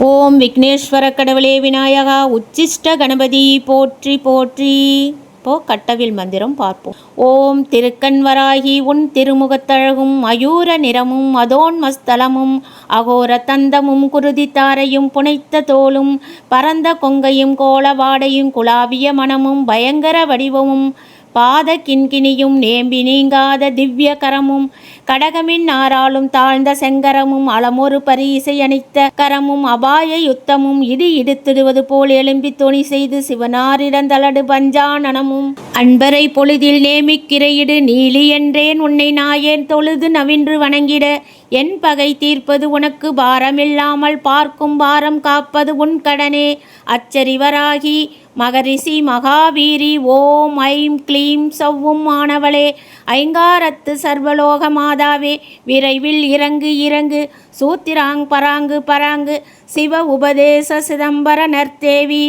ஓம் விக்னேஸ்வர கடவுளே விநாயகா உச்சிஷ்ட கணபதி போற்றி போற்றி. இப்போ கட்டவில் மந்திரம் பார்ப்போம். ஓம் திருக்கண்வராகி உன் திருமுகத்தழகும் மயூர நிறமும் அதோன்மஸ்தலமும் அகோர தந்தமும் குருதி தாரையும் புனைத்த தோளும் பரந்த கொங்கையும் கோலவாடையும் குலாவிய மனமும் பயங்கர வடிவமும் பாத கிண்கிணியும் நேம்பி நீங்காத திவ்ய கரமும் கடகமின் ஆறாலும் தாழ்ந்த செங்கரமும் அளமொரு பரிசை அணித்த கரமும் அபாய யுத்தமும் இடி இடுத்திடுவது போல் எழும்பி துணி செய்து சிவனாரிடந்தலடு பஞ்சானனமும் அன்பரை பொழுதில் நேமிக்கிறையிடு நீலி என்றேன் உன்னை நாயேன் தொழுது நவின்று வணங்கிட என் பகை தீர்ப்பது உனக்கு பாரமில்லாமல் பார்க்கும் பாரம் காப்பது உன் கடனே. அச்சரிவராகி மகரிஷி மகாவீரி ஓம் ஐம் க்ளீம் சவ்வும் மாணவளே ஐங்காரத்து சர்வலோக மாதாவே விரைவில் இறங்கு இறங்கு சூத்திராங் பராங்கு பராங்கு சிவ உபதேச சிதம்பர நர்த்தேவி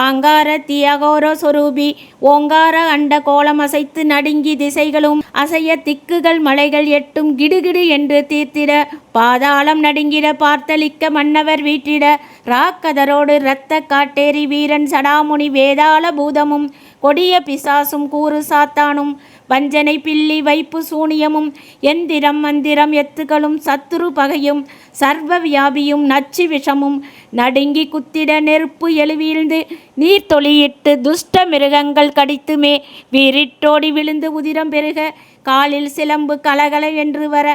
ஆங்கார தியகோர சொரூபி ஓங்கார அண்ட கோலம் அசைத்து நடுங்கி திசைகளும் அசைய திக்குகள் மலைகள் எட்டும் கிடுகிடு என்று தீர்த்திட பாதாளம் நடுங்கிட பார்த்தளிக்க மன்னவர் வீட்டிட ராக்கதரோடு இரத்த காட்டேரி வீரன் சடாமுனி வேதாள பூதமும் கொடிய பிசாசும் கூறு சாத்தானும் வஞ்சனை பில்லி வைப்பு சூனியமும் எந்திரம் மந்திரம் எத்துகளும் சத்துரு பகையும் சர்வ வியாபியும் நச்சு விஷமும் நடுங்கி குத்திட நெருப்பு எழுவீழ்ந்து நீர் தொளியிட்டு துஷ்ட மிருகங்கள் கடித்துமே வீரிட்டோடி விழுந்து உதிரம் பெருக காலில் சிலம்பு கலகல என்று வர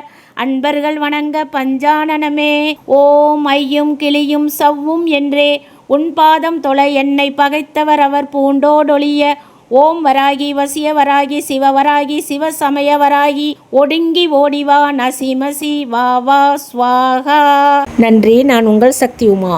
அன்பர்கள் வணங்க பஞ்சானனமே. ஓம் ஐயும் கிளியும் சவ்வும் என்றே உன் பாதம் தொலை என்னை பகைத்தவர் அவர் பூண்டோடொழிய ஓம் வராகி வசிய வராகி சிவவராகி சிவசமய வராகி ஒடுங்கி ஓடிவா நசிமசி வா வா ஸ்வாகா. நன்றி. நான் உங்கள் சக்தி உமா.